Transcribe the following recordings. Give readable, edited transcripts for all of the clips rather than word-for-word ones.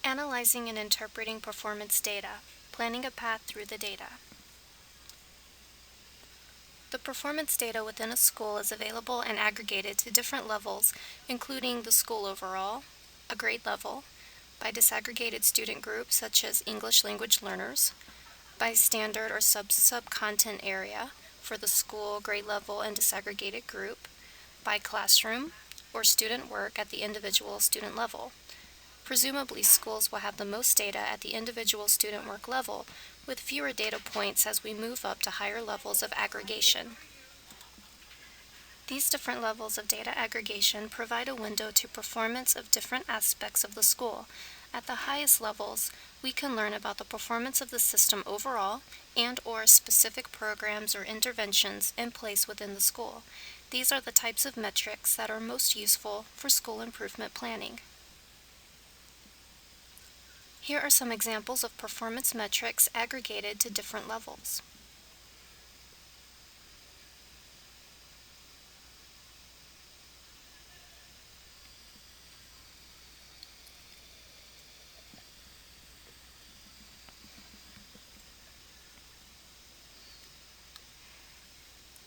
Analyzing and interpreting performance data, planning a path through the data. The performance data within a school is available and aggregated to different levels, including the school overall, a grade level, by disaggregated student groups such as English language learners, by standard or sub-content area for the school, grade level, and disaggregated group, by classroom or student work at the individual student level. Presumably, schools will have the most data at the individual student work level, with fewer data points as we move up to higher levels of aggregation. These different levels of data aggregation provide a window to performance of different aspects of the school. At the highest levels, we can learn about the performance of the system overall and/or specific programs or interventions in place within the school. These are the types of metrics that are most useful for school improvement planning. Here are some examples of performance metrics aggregated to different levels.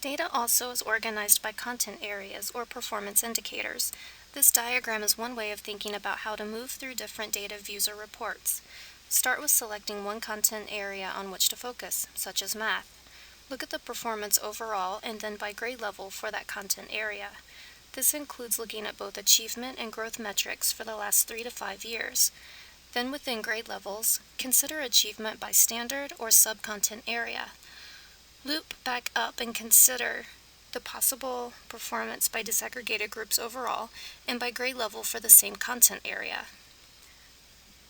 Data also is organized by content areas or performance indicators. This diagram is one way of thinking about how to move through different data views or reports. Start with selecting one content area on which to focus, such as math. Look at the performance overall and then by grade level for that content area. This includes looking at both achievement and growth metrics for the last 3 to 5 years. Then within grade levels, consider achievement by standard or sub-content area. Loop back up and consider the possible performance by disaggregated groups overall and by grade level for the same content area.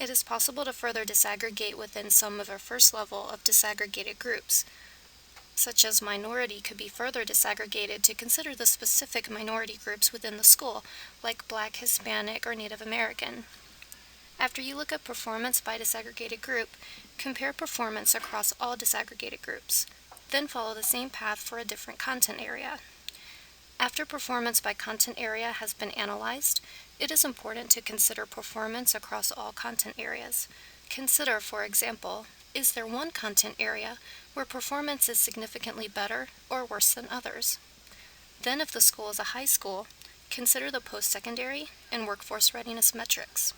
It is possible to further disaggregate within some of our first level of disaggregated groups, such as minority could be further disaggregated to consider the specific minority groups within the school, like Black, Hispanic, or Native American. After you look at performance by disaggregated group, compare performance across all disaggregated groups. Then follow the same path for a different content area. After performance by content area has been analyzed, it is important to consider performance across all content areas. Consider, for example, is there one content area where performance is significantly better or worse than others? Then, if the school is a high school, consider the post-secondary and workforce readiness metrics.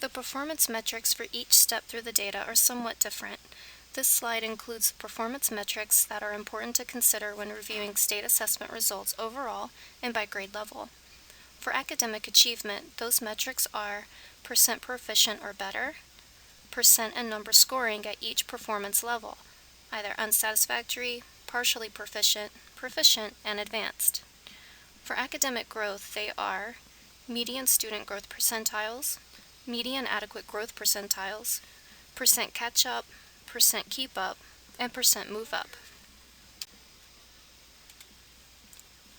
The performance metrics for each step through the data are somewhat different. This slide includes performance metrics that are important to consider when reviewing state assessment results overall and by grade level. For academic achievement, those metrics are % proficient or better, % and number scoring at each performance level, either unsatisfactory, partially proficient, proficient, and advanced. For academic growth, they are median student growth percentiles, median adequate growth percentiles, % catch-up, % keep-up, and % move-up.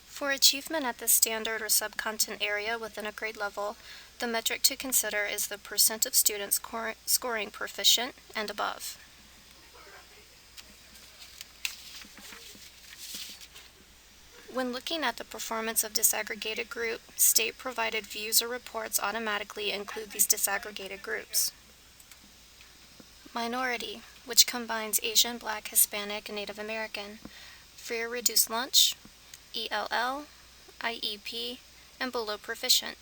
For achievement at the standard or sub-content area within a grade level, the metric to consider is the % of students scoring proficient and above. When looking at the performance of disaggregated group, state-provided views or reports automatically include these disaggregated groups. Minority, which combines Asian, Black, Hispanic, and Native American. Free or reduced lunch, ELL, IEP, and below proficient.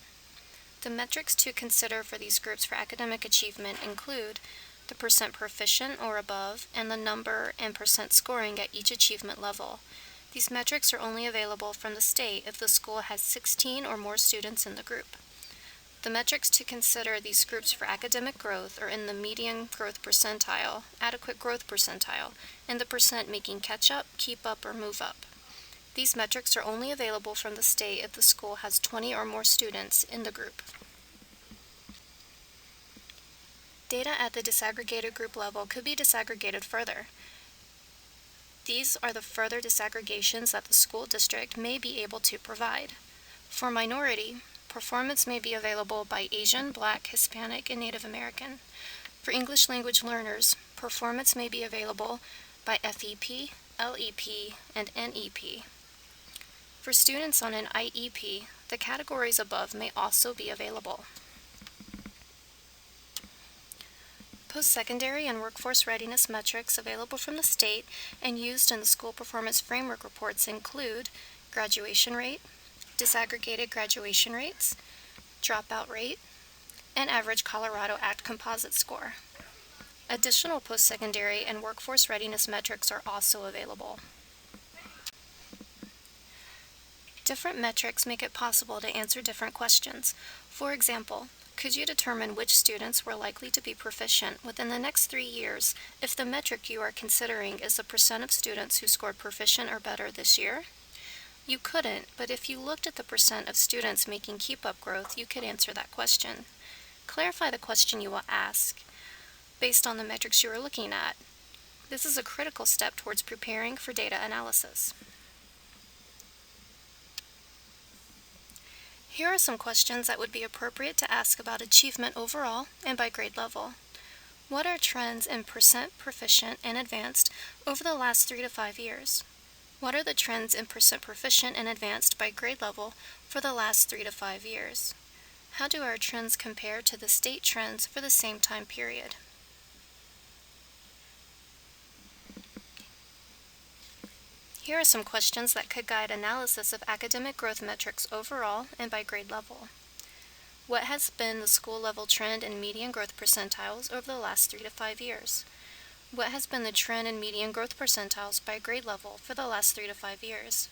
The metrics to consider for these groups for academic achievement include the % proficient or above and the number and % scoring at each achievement level. These metrics are only available from the state if the school has 16 or more students in the group. The metrics to consider these groups for academic growth are in the median growth percentile, adequate growth percentile, and the % making catch-up, keep-up, or move-up. These metrics are only available from the state if the school has 20 or more students in the group. Data at the disaggregated group level could be disaggregated further. These are the further disaggregations that the school district may be able to provide. For minority, performance may be available by Asian, Black, Hispanic, and Native American. For English language learners, performance may be available by FEP, LEP, and NEP. For students on an IEP, the categories above may also be available. Post-secondary and workforce readiness metrics available from the state and used in the school performance framework reports include graduation rate, disaggregated graduation rates, dropout rate, and average Colorado Act composite score. Additional post-secondary and workforce readiness metrics are also available. Different metrics make it possible to answer different questions. For example, could you determine which students were likely to be proficient within the next 3 years if the metric you are considering is the percent of students who scored proficient or better this year? You couldn't, but if you looked at the percent of students making keep-up growth, you could answer that question. Clarify the question you will ask based on the metrics you are looking at. This is a critical step towards preparing for data analysis. Here are some questions that would be appropriate to ask about achievement overall and by grade level. What are trends in percent proficient and advanced over the last 3 to 5 years? What are the trends in percent proficient and advanced by grade level for the last 3 to 5 years? How do our trends compare to the state trends for the same time period? Here are some questions that could guide analysis of academic growth metrics overall and by grade level. What has been the school level trend in median growth percentiles over the last 3 to 5 years? What has been the trend in median growth percentiles by grade level for the last 3 to 5 years?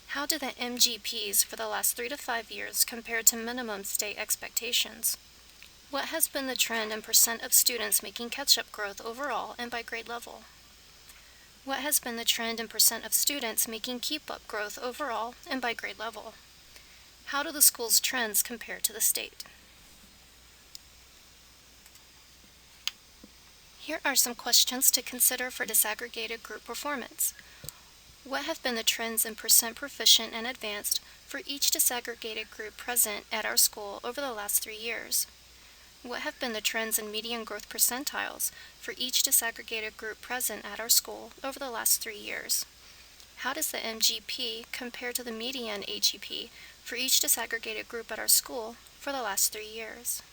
How do the MGPs for the last 3 to 5 years compare to minimum state expectations? What has been the trend in percent of students making catch-up growth overall and by grade level? What has been the trend in percent of students making keep-up growth overall and by grade level? How do the school's trends compare to the state? Here are some questions to consider for disaggregated group performance. What have been the trends in percent proficient and advanced for each disaggregated group present at our school over the last 3 years? What have been the trends in median growth percentiles for each disaggregated group present at our school over the last 3 years? How does the MGP compare to the median HEP for each disaggregated group at our school for the last 3 years?